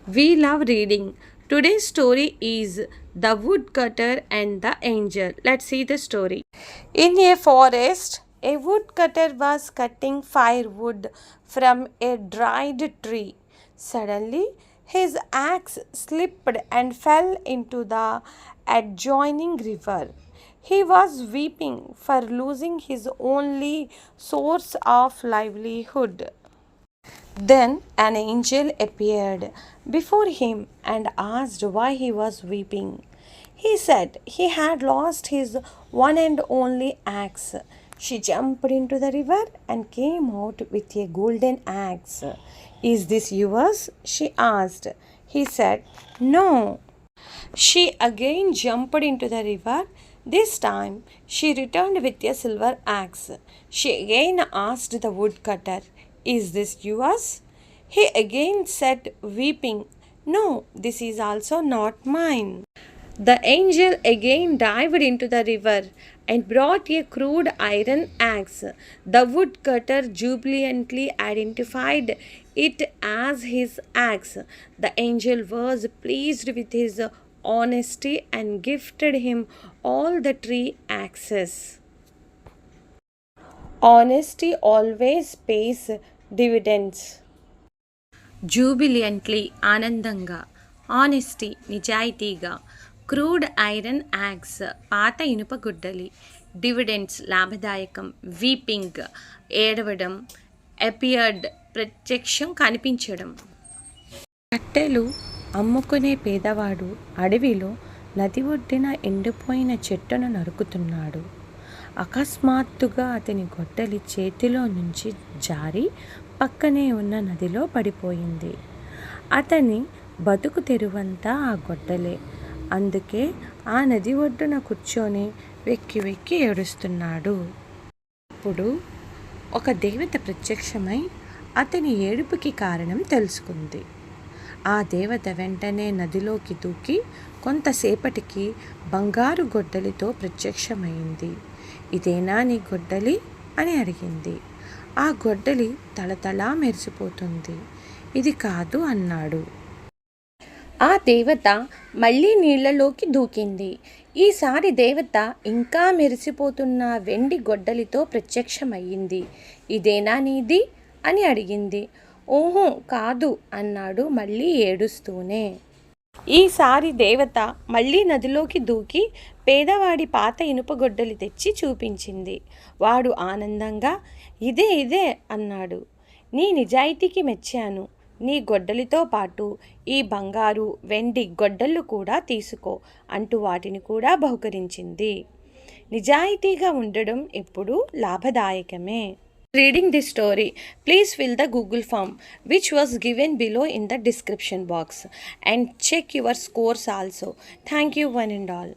We love reading. Today's story is The Woodcutter and the Angel. Let's see the story. In a forest, a woodcutter was cutting firewood from a dried tree. Suddenly, his axe slipped and fell into the adjoining river. He was weeping for losing his only source of livelihood. Then an angel appeared before him and asked why he was weeping. He said he had lost his one and only axe. She jumped into the river and came out with a golden axe. Is this yours? She asked. He said, No. She again jumped into the river. This time she returned with a silver axe. She again asked the woodcutter, Is this yours? He again said, weeping, No, this is also not mine. The angel again dived into the river and brought a crude iron axe. The woodcutter jubilantly identified it as his axe. The angel was pleased with his honesty and gifted him all the three axes. Honesty always pays dividends. జూబిలియంట్లీ ఆనందంగా, honesty నిజాయితీగా, crude iron axe పాత ఇనుప గుడ్డలి, dividends లాభదాయకం, weeping ఏడవడం, appeared ప్రత్యక్షం కనిపించడం. కట్టెలు అమ్ముకునే పేదవాడు అడవిలో నది ఒడ్డిన ఎండిపోయిన చెట్టును నరుకుతున్నాడు. అకస్మాత్తుగా అతని గొడ్డలి చేతిలో నుంచి జారి పక్కనే ఉన్న నదిలో పడిపోయింది. అతని బతుకు తెరువంతా ఆ గొడ్డలే. అందుకే ఆ నది ఒడ్డున కూర్చొని వెక్కి వెక్కి ఏడుస్తున్నాడు. అప్పుడు ఒక దేవత ప్రత్యక్షమై అతని ఏడుపుకి కారణం తెలుసుకుంది. ఆ దేవత వెంటనే నదిలోకి దూకి కొంతసేపటికి బంగారు గొడ్డలితో ప్రత్యక్షమైంది. ఇదేనా నీ గొడ్డలి అని అడిగింది. ఆ గొడ్డలి తళతళా మెరిసిపోతుంది. ఇది కాదు అన్నాడు. ఆ దేవత మళ్ళీ నీళ్లలోకి దూకింది. ఈసారి దేవత ఇంకా మెరిసిపోతున్న వెండి గొడ్డలితో ప్రత్యక్షమయ్యింది. ఇదేనా నీది అని అడిగింది. ఓహో కాదు అన్నాడు మళ్ళీ ఏడుస్తూనే. ఈసారి దేవత మళ్ళీ నదిలోకి దూకి పేదవాడి పాత ఇనుప గొడ్డలి తెచ్చి చూపించింది. వాడు ఆనందంగా ఇదే ఇదే అన్నాడు. నీ నిజాయితీకి మెచ్చాను. నీ గొడ్డలితో పాటు ఈ బంగారు వెండి గొడ్డళ్ళు కూడా తీసుకో అంటూ వాటిని కూడా బహుకరించింది. నిజాయితీగా ఉండడం ఎప్పుడూ లాభదాయకమే. Reading this story, please fill the Google form which was given below in the description box and check your scores also. Thank you one and all.